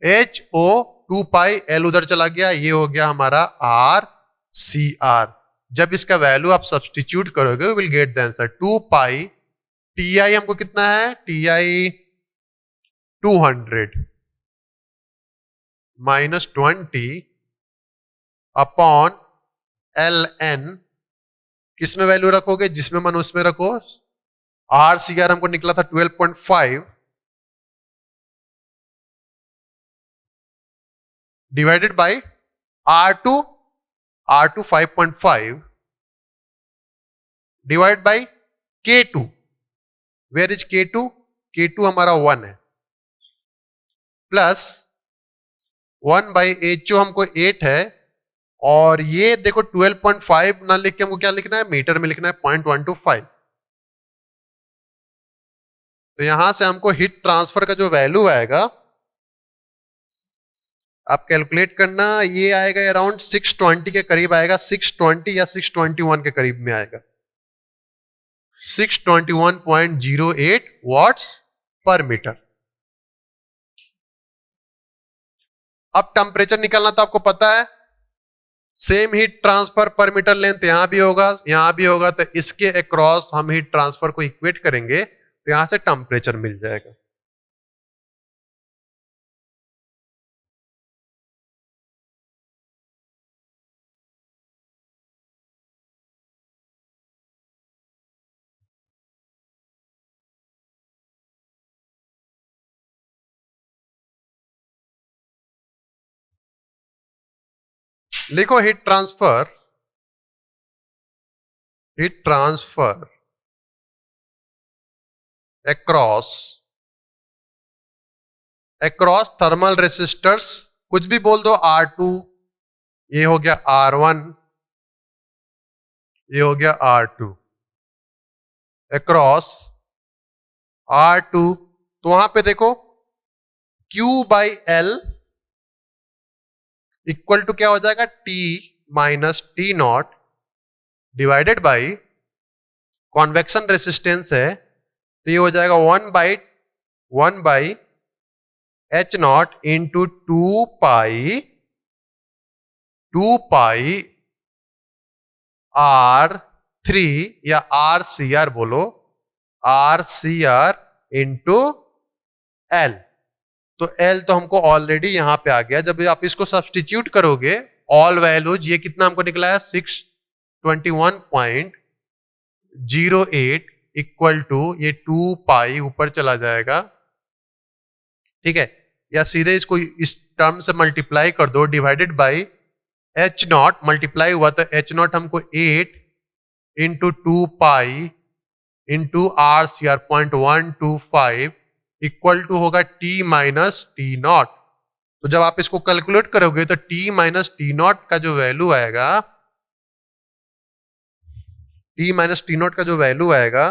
HO 2 पाई, L उधर चला गया, ये हो गया हमारा RCR। जब इसका वैल्यू आप सब्सटीट्यूट करोगे will get the answer 2 pi, TI हमको कितना है? TI 200 माइनस 20 अपॉन Ln, किसमें वैल्यू रखोगे? जिसमें मन उसमें रखो। RCR हमको निकला था 12.5 divided by R2, R2 5.5 divide by K2, where is K2? K2 हमारा 1 है, प्लस 1 बाई HO हमको 8 है, और ये देखो 12.5 ना लिख के हमको क्या लिखना है? मीटर में लिखना है 0.125। तो यहां से हमको हीट ट्रांसफर का जो वैल्यू आएगा, आप कैलकुलेट करना, ये आएगा अराउंड 620 के करीब आएगा, 620 या 621 के करीब में आएगा, 621.08 वॉट्स पर मीटर। अब टेम्परेचर निकालना तो आपको पता है, same heat transfer per metre length यहां भी होगा, यहां भी होगा, तो इसके अक्रॉस हम हीट ट्रांसफर को इक्वेट करेंगे, तो यहां से टेम्परेचर मिल जाएगा। लिखो heat transfer heat transfer across thermal resistors, कुछ भी बोल दो, R2, ये हो गया R1, ये हो गया R2, अक्रॉस R2, तो वहां पे देखो Q by L equal to क्या हो जाएगा, T minus T naught divided by convection resistance है, तो ये हो जाएगा 1 by H naught into 2 pi R3 या RCR बोलो, RCR इंटू एल। तो एल तो हमको ऑलरेडी यहां पे आ गया, जब आप इसको सब्सटीट्यूट करोगे ऑल वैल्यूज, ये कितना हमको निकला है 621.08 इक्वल टू ये 2 पाई ऊपर चला जाएगा, ठीक है, या सीधे इसको इस टर्म से मल्टीप्लाई कर दो, divided by H naught, multiply हुआ तो एच नॉट हमको 8 into 2 pi into RCR 0.125 equal to होगा T माइनस टी नॉट। तो जब आप इसको कैलकुलेट करोगे तो T माइनस टी नॉट का जो वैल्यू आएगा, T माइनस टी नॉट का जो वैल्यू आएगा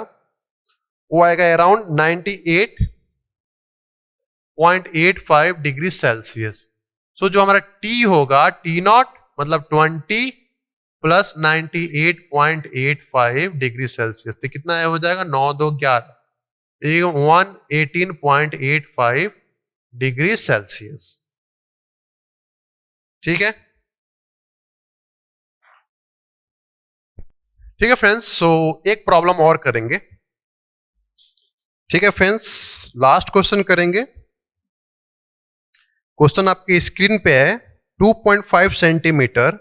वो आएगा अराउंड 98.85 डिग्री सेल्सियस। सो जो हमारा T होगा, T नॉट मतलब 20 प्लस 98.85 डिग्री सेल्सियस, तो कितना हो जाएगा 9 2 11 118.85 डिग्री सेल्सियस। ठीक है, ठीक है फ्रेंड्स, सो एक प्रॉब्लम और करेंगे। ठीक है फ्रेंड्स, लास्ट क्वेश्चन करेंगे। क्वेश्चन आपकी स्क्रीन पे है, 2.5 centimetre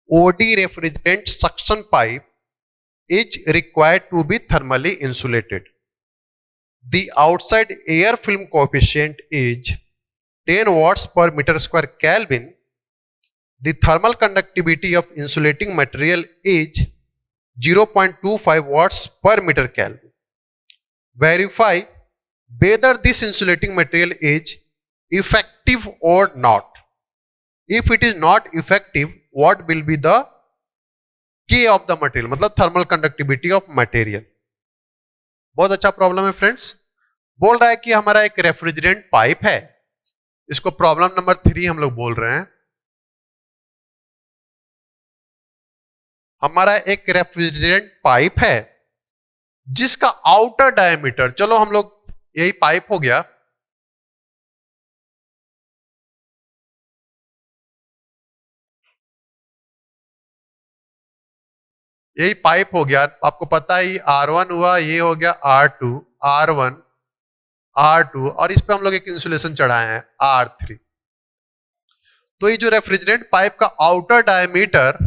OD refrigerant suction pipe is required to be thermally insulated. The outside air film coefficient is 10 watts per meter square Kelvin. The thermal conductivity of insulating material is 0.25 watts per meter Kelvin. Verify whether this insulating material is effective or not. If it is not effective, what will be the K of the material, मतलब thermal conductivity of material. बहुत अच्छा problem है friends. बोल रहा है कि हमारा एक रेफ्रिजरेंट पाइप है, इसको प्रॉब्लम नंबर 3 हम लोग बोल रहे हैं। हमारा एक रेफ्रिजरेंट पाइप है जिसका आउटर डायमीटर, चलो हम लोग यही पाइप हो गया, यही पाइप हो गया, आपको पता ही R1 हुआ, ये हो गया R2, R1 R2, और इस पे हम लोग एक इंसुलेशन चढ़ाए हैं R3। तो ये जो रेफ्रिजरेंट पाइप का आउटर डायमीटर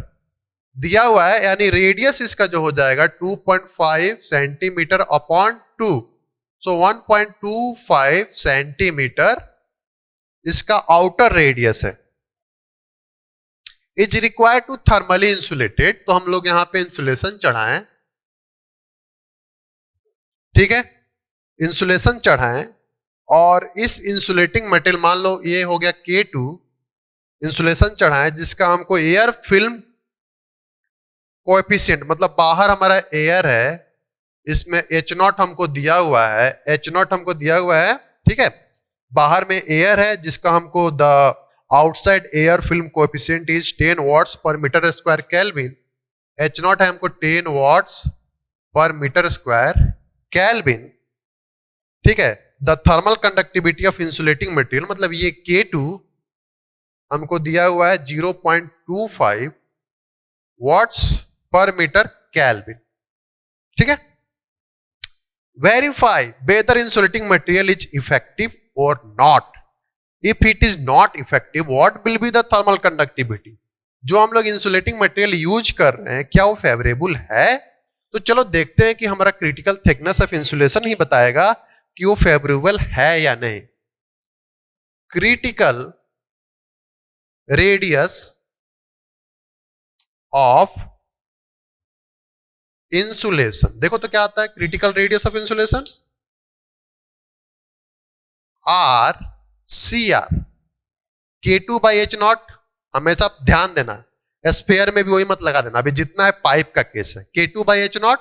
दिया हुआ है, यानी रेडियस इसका जो हो जाएगा 2.5 सेंटीमीटर अपॉन 2, सो 1.25 सेंटीमीटर इसका आउटर रेडियस है। Is required to thermally insulated, तो हम लोग यहां पे इंसुलेशन चढ़ाएं, ठीक है, इंसुलेशन चढ़ाएं, और इस इंसुलेटिंग मटेरियल, मान लो ये हो गया K2, इंसुलेशन चढ़ाएं जिसका हमको एयर फिल्म कोएफिशिएंट, मतलब बाहर हमारा एयर है, इसमें H0 हमको दिया हुआ है, H0 हमको दिया हुआ है, ठीक है, बाहर में एयर है जिसका हमको the outside air film coefficient is 10 watts per metre square kelvin, H0 है हमको 10 watts per metre square kelvin, ठीक है। The thermal conductivity of insulating material, मतलब ये K2 हमको दिया हुआ है 0.25 वाट्स पर मीटर केल्विन, ठीक है। Verify whether insulating material is effective और not. If it is not effective, what will be the thermal conductivity. जो हम लोग इंसुलेटिंग मटेरियल यूज कर रहे हैं क्या वो फेवरेबल है? तो चलो देखते हैं कि हमारा क्रिटिकल थिकनेस ऑफ इंसुलेशन ही बताएगा कि वो फेवरेबल है या नहीं। क्रिटिकल रेडियस ऑफ इंसुलेशन, देखो तो क्या आता है, critical radius of insulation R C R K2/H0, हमेशा ध्यान देना, स्फीयर में भी वही मत लगा देना, अभी जितना है पाइप का केस है K2/H0।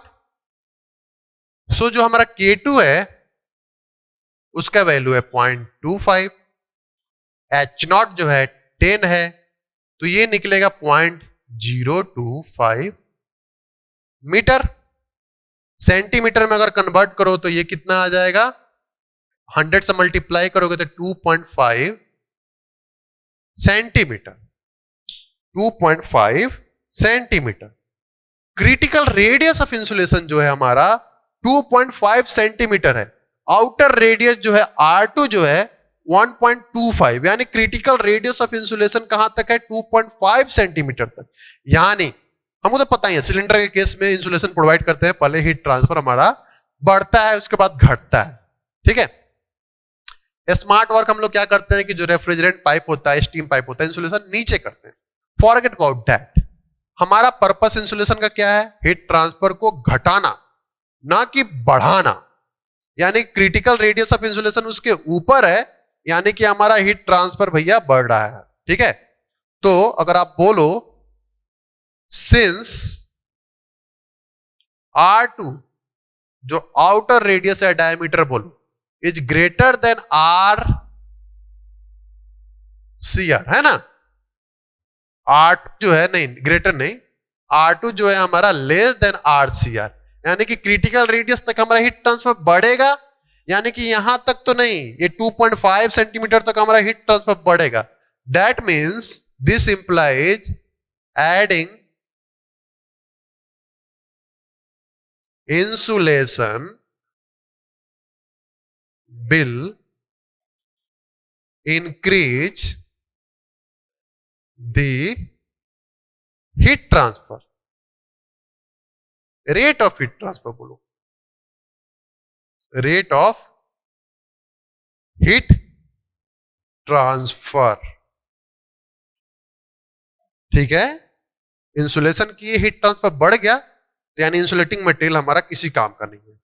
सो जो हमारा K2 है उसका वैल्यू है 0.25, H0 जो है 10 है, तो ये निकलेगा 0.025 मीटर। सेंटीमीटर में अगर कन्वर्ट करो तो ये कितना आ जाएगा, 100 से मल्टीप्लाई करोगे तो 2.5 centimetre, 2.5 centimetre. Critical radius of insulation जो है हमारा 2.5 सेंटीमीटर है, आउटर रेडियस जो है R2 जो है 1.25, यानी क्रिटिकल रेडियस ऑफ इंसुलेशन कहां तक है, 2.5 सेंटीमीटर तक। यानी हमको तो पता ही है सिलेंडर के केस में इंसुलेशन प्रोवाइड करते हैं, पहले हीट ट्रांसफर हमारा बढ़ता है उसके बाद घटता है, ठीक है। स्मार्ट वर्क हम लोग क्या करते हैं कि जो रेफ्रिजरेंट पाइप होता है, स्टीम पाइप होता है, इंसुलेशन नीचे करते हैं, फॉरगेट अबाउट दैट। हमारा पर्पस इंसुलेशन का क्या है, हीट ट्रांसफर को घटाना ना कि बढ़ाना, यानी क्रिटिकल रेडियस ऑफ इंसुलेशन उसके ऊपर है, यानी कि हमारा हीट ट्रांसफर भैया बढ़ रहा है, ठीक है। तो अगर आप बोलो सिंस R2 जो आउटर रेडियस है, डायमीटर बोलो, is greater than R C R, है ना, R2 जो है, नहीं ग्रेटर नहीं, R2 जो है हमारा less than R C R, यानी कि क्रिटिकल रेडियस तक हमारा हीट ट्रांसफर बढ़ेगा, यानी कि यहां तक तो नहीं, ये 2.5 सेंटीमीटर तक हमारा हीट ट्रांसफर बढ़ेगा। That means this implies adding insulation will increase the heat transfer, rate of heat transfer बोलो, rate of heat transfer, ठीक है। इंसुलेशन की हीट ट्रांसफर बढ़ गया तो यानी इंसुलेटिंग मटेरियल हमारा किसी काम का नहीं है,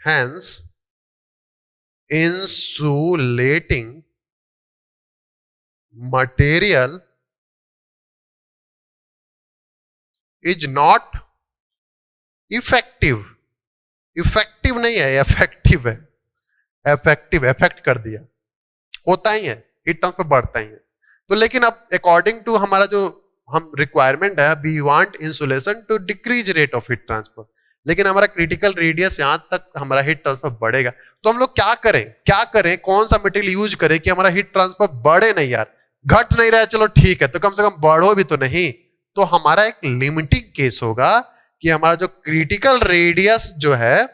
hence insulating material is not effective, effective नहीं है, इफेक्टिव है, इफेक्टिव, इफेक्ट कर दिया, होता ही है, हीट ट्रांसफर बढ़ता ही है। तो लेकिन अब अकॉर्डिंग टू हमारा जो हम रिक्वायरमेंट है, we want insulation to decrease rate of heat transfer, लेकिन हमारा क्रिटिकल रेडियस यहां तक हमारा हीट ट्रांसफर बढ़ेगा, तो हम लोग क्या करें, क्या करें, कौन सा मटेरियल यूज करें कि हमारा हीट ट्रांसफर बढ़े नहीं, यार घट नहीं रहा है, चलो ठीक है, तो कम से कम बढ़ो भी तो नहीं। तो हमारा एक लिमिटिंग केस होगा कि हमारा जो क्रिटिकल रेडियस जो है,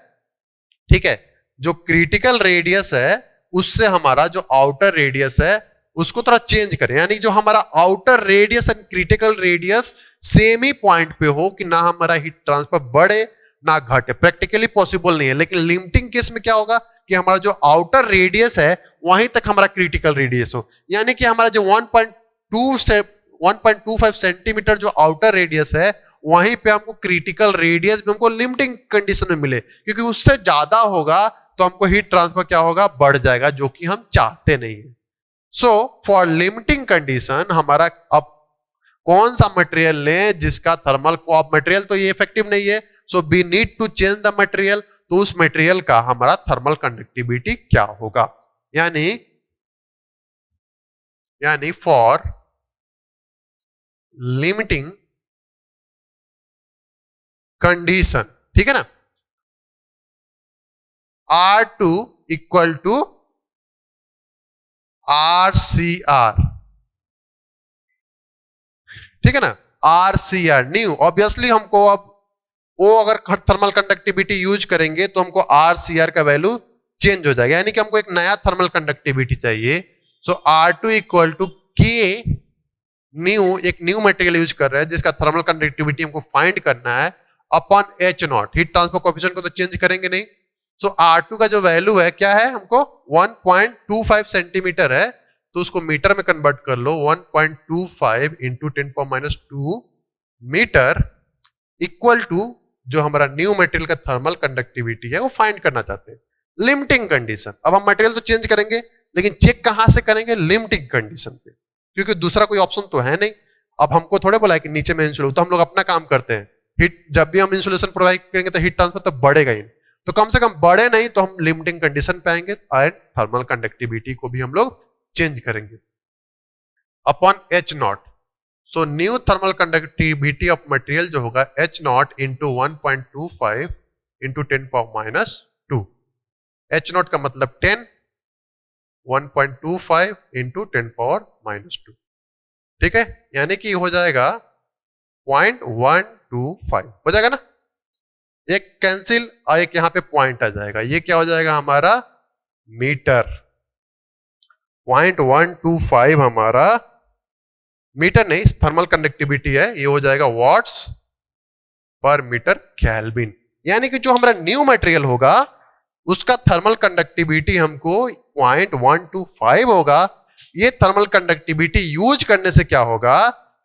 ठीक है, जो क्रिटिकल रेडियस है उससे हमारा जो आउटर रेडियस है उसको थोड़ा चेंज करें, यानी जो हमारा outer radius and critical radius same he point पे हो कि ना हमारा हीट ट्रांसफर बढ़े ना घटे। प्रैक्टिकली पॉसिबल नहीं है, लेकिन लिमिटिंग केस में क्या होगा कि हमारा जो आउटर रेडियस है वहीं तक हमारा क्रिटिकल रेडियस हो, यानी कि हमारा जो 1.25 सेंटीमीटर जो आउटर रेडियस है वहीं पे हमको क्रिटिकल रेडियस भी हमको लिमिटिंग कंडीशन में मिले, क्योंकि उससे ज्यादा होगा तो हमको हीट ट्रांसफर क्या होगा, बढ़ जाएगा, जो कि हम चाहते नहीं है। सो फॉर लिमिटिंग कंडीशन हमारा अब कौन सा मटेरियल लें जिसका थर्मल को, अब मटेरियल तो ये इफेक्टिव नहीं है, so we need to change the material, तो उस मटेरियल का हमारा थर्मल कंडक्टिविटी क्या होगा, यानी फॉर लिमिटिंग कंडीशन, ठीक है ना, R2 इक्वल टू RCR, ठीक है ना, RCR न्यू, ऑब्वियसली हमको अब वो अगर थर्मल कंडक्टिविटी यूज करेंगे तो हमको RCR का वैल्यू चेंज हो जाएगा, यानी कि हमको एक नया थर्मल कंडक्टिविटी चाहिए। So R2 equal to K new, एक न्यू मटेरियल यूज कर रहे हैं जिसका थर्मल कंडक्टिविटी हमको फाइंड करना है, upon H0, heat transfer coefficient को तो चेंज करेंगे नहीं। सो R2 का जो वैल्यू है क्या है, हमको 1.25 सेंटीमीटर है, तो उसको मीटर में कन्वर्ट कर लो, 1.25 इंटू 10⁻² मीटर इक्वल टू जो हमारा न्यू मटेरियल का थर्मल कंडक्टिविटी है वो फाइंड करना चाहते हैं। लिमिटिंग कंडीशन, अब हम मटेरियल तो चेंज करेंगे लेकिन चेक कहां से करेंगे? लिमिटिंग कंडीशन पे, क्योंकि दूसरा कोई ऑप्शन तो है नहीं। अब हमको थोड़े बोला है कि नीचे में इंसुलेशन, तो हम लोग अपना काम करते हैं। हीट जब भी हम इंसुलेशन प्रोवाइड करेंगे तो हीट ट्रांसफर तो बढ़ेगा ही, तो कम से कम बढ़े नहीं तो हम लिमिटिंग कंडीशन पे आएंगे एंड थर्मल कंडक्टिविटी को भी हम लोग चेंज करेंगे upon H not. So new thermal conductivity of material जो होगा H naught into 1.25 into 10⁻²। H not का मतलब 10, 1.25 इंटू 10⁻²। ठीक है, यानी कि हो जाएगा 0.125 हो जाएगा ना। एक कैंसिल और एक यहां पे पॉइंट आ जाएगा, ये क्या हो जाएगा हमारा? मीटर। 0.125 हमारा मीटर नहीं, थर्मल कंडक्टिविटी है, ये हो जाएगा वॉट्स पर मीटर केल्विन। यानी कि जो हमारा न्यू मटेरियल होगा उसका थर्मल कंडक्टिविटी हमको 0.125 होगा। ये थर्मल कंडक्टिविटी यूज करने से क्या होगा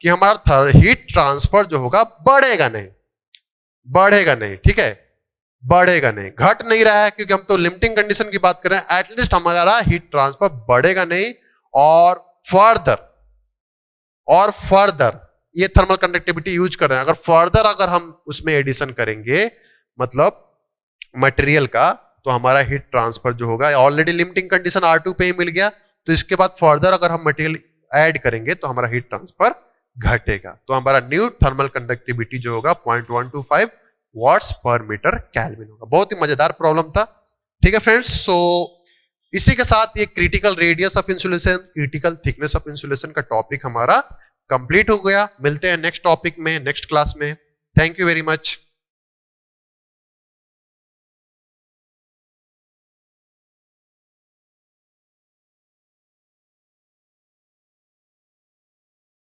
कि हमारा हीट ट्रांसफर जो होगा बढ़ेगा नहीं, बढ़ेगा नहीं, ठीक है, बढ़ेगा नहीं, घट नहीं रहा है, क्योंकि हम तो लिमिटिंग कंडीशन की बात कर रहे हैं। एटलीस्ट हमारा हीट ट्रांसफर बढ़ेगा नहीं। और फर्दर ये थर्मल कंडक्टिविटी यूज कर रहे हैं, अगर फर्दर अगर हम उसमें एडिशन करेंगे मतलब मटेरियल का, तो हमारा हीट ट्रांसफर जो होगा, ऑलरेडी लिमिटिंग कंडीशन R2 पे ही मिल गया, तो इसके बाद फर्दर अगर हम मटेरियल ऐड करेंगे तो हमारा हीट ट्रांसफर घटेगा। तो हमारा न्यू थर्मल कंडक्टिविटी जो होगा 0.125 वॉट्स पर मीटर केल्विन होगा। बहुत ही मजेदार प्रॉब्लम था। ठीक है फ्रेंड्स, सो इसी के साथ ये critical radius of insulation, critical thickness of insulation का टॉपिक हमारा कंप्लीट हो गया। मिलते हैं नेक्स्ट टॉपिक में, नेक्स्ट क्लास में। Thank you very much.